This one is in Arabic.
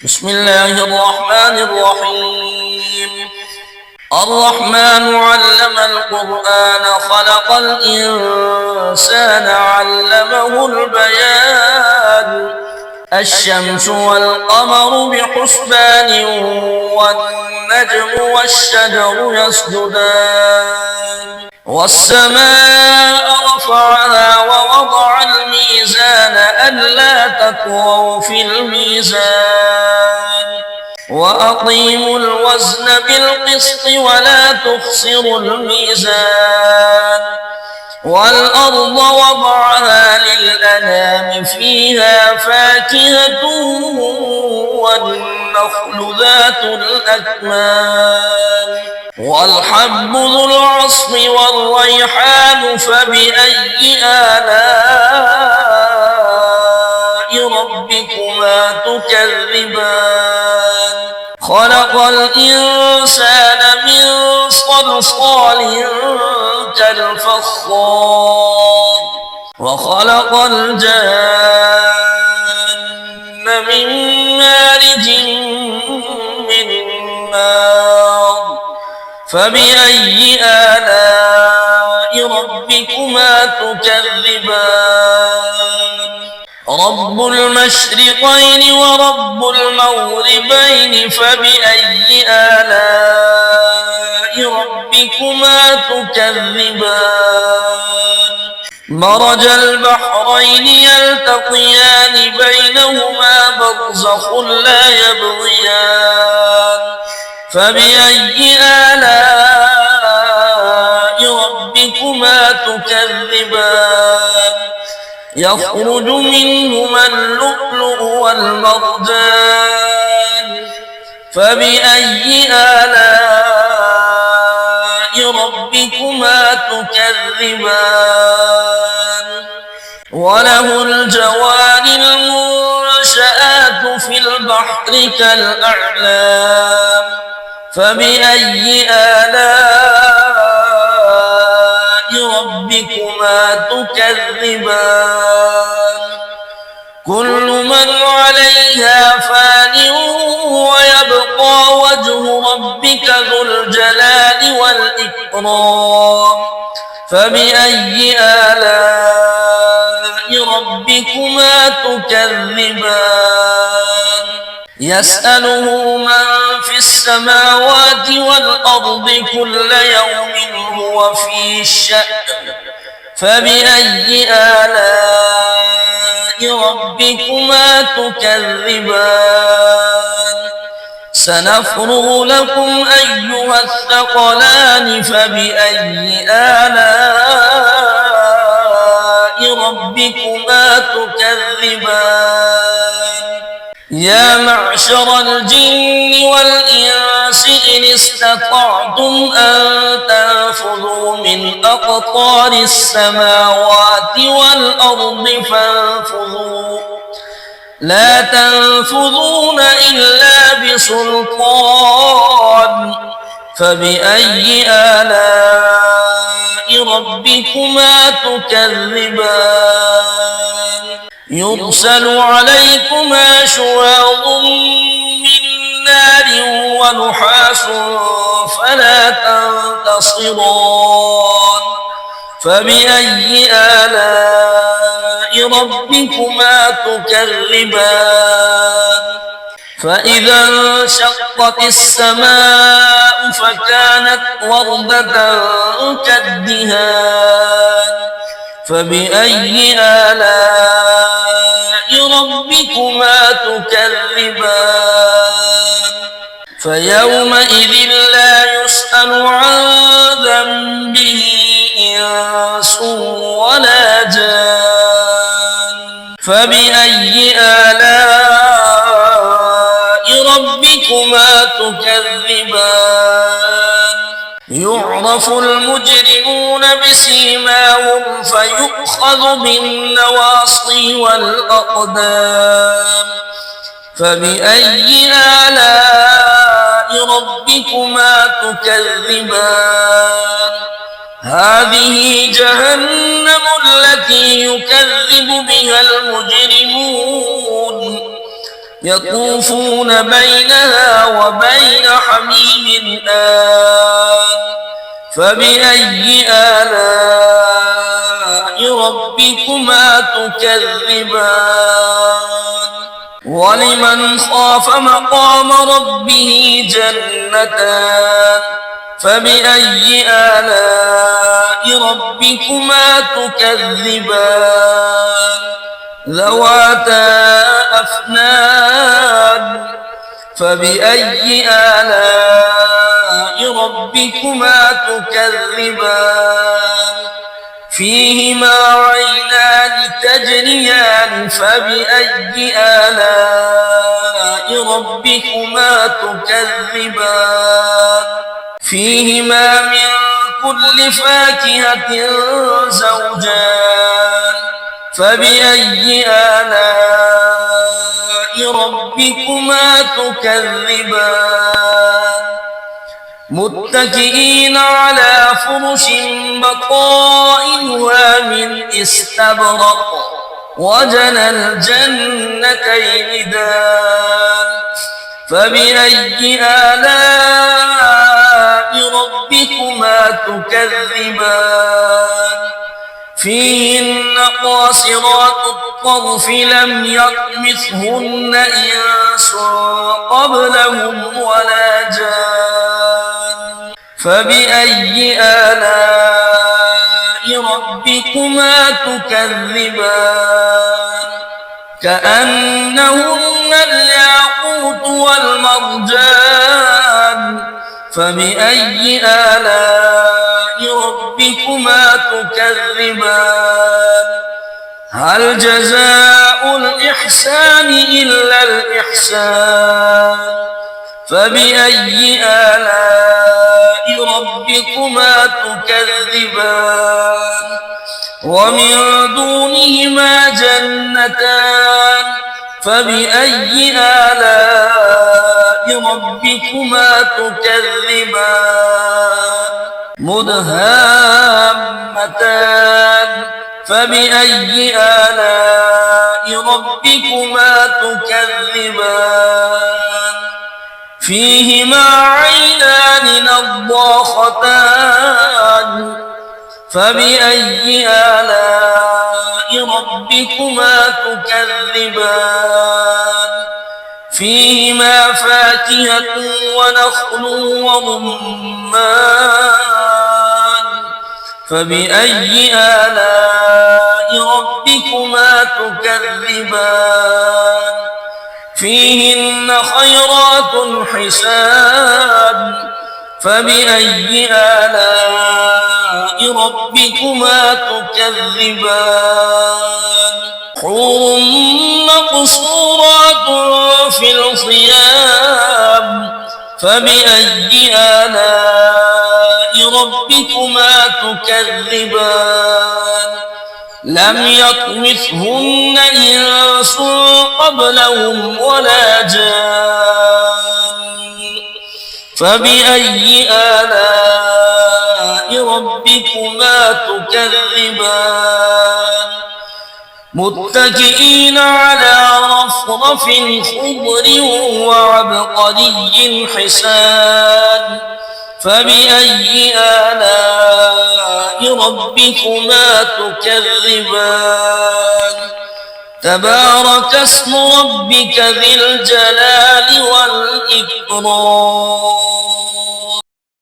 بسم الله الرحمن الرحيم. الرحمن علم القرآن خلق الإنسان علمه البيان. الشمس والقمر بحسبان والنجم والشجر يسجدان والسماء رفعها ووضع الميزان ألا تطغوا في الميزان وأقيموا الوزن بالقسط ولا تخسروا الميزان والأرض وضعها للأنام فيها فاكهة والنخل ذات الأكمام والحب ذو العصف والريحان فبأي آلاء ربكما تكذبان خلق الإنسان من صلصال كالفخار وخلق الجن من مارج من نار فبأي آلاء ربكما تكذبان رب المشرقين ورب المغربين فبأي آلاء ربكما تكذبان مرج البحرين يلتقيان بينهما برزخ لا يبغيان فبأي آلاء ربكما تكذبان يخرج منهما اللؤلؤ والمرجان فبأي آلاء ربكما تكذبان وله الجوار المنشآت في البحر كالأعلام فبأي آلاء ربكما تكذبان كل من عليها فان ويبقى وجه ربك ذو الجلال والإكرام فبأي آلاء ربكما تكذبان يسأله من في السماوات والأرض كل يوم هو في الشأن فبأي آلاء ربكما تكذبان سنفرغ لكم أيها الثقلان فبأي آلاء ربكما تكذبان يا معشر الجن والإنس إن استطعتم أن تنفذوا من أقطار السماوات والأرض فانفذوا لا تنفذون إلا بسلطان فبأي آلاء ربكما تكذبان يرسل عليكما شواظ من نار ونحاس فلا تنتصران فبأي آلاء ربكما تكذبان فإذا انشقت السماء فكانت وردة كالدهان فبأي آلاء ربكما تكذبان فيومئذ لا يسأل عن ذنبه إنس ولا جان فبأي آلاء ربكما تكذبان يعرف المجرمون بسيماهم فيؤخذ بالنواصي والأقدام فبأي آلاء ربكما تكذبان هذه جهنم التي يكذب بها المجرمون يطوفون بينها وبين حميم آن فبأي آلاء ربكما تكذبان ولمن خاف مقام ربه جنتان فبأي آلاء ربكما تكذبان ذواتا أفنان فبأي آلاء ربكما تكذبان فيهما عينان تجريان فبأي آلاء ربكما تكذبان فيهما من كل فاكهة زوجان فبأي آلاء ربكما تكذبان متكئين على فرش بطائنها من استبرق وجنى الجنتين دان فبأي آلاء ربكما تكذبان فيهن قاصرات الطرف لم يطمثهن إنس قبلهم ولا جان فبأي آلاء ربكما تكذبان كأنهن الياقوت والمرجان فبأي آلاء ربكما تكذبان هل جزاء الإحسان إلا الإحسان فبأي آلاء ربكما تكذبان ومن دونهما جنتان فبأي آلاء ربكما تكذبان مدهامتان فبأي آلاء ربكما تكذبان فيهما عينان نضاختان فبأي آلاء ربكما تكذبان فيهما فاكهة ونخل ورمان فبأي آلاء ربكما تكذبان فيهن خيرات حسان فبأي آلاء ربكما تكذبان حور مقصورات في الخيام فبأي آلاء ربكما تكذبان لم يطمثهن إنس قبلهم ولا جان فبأي آلاء ربكما تكذبان متكئين على رفرف خضر وعبقري حسان فبأي آلاء ربكما تكذبان تبارك اسم ربك ذي الجلال والإكرام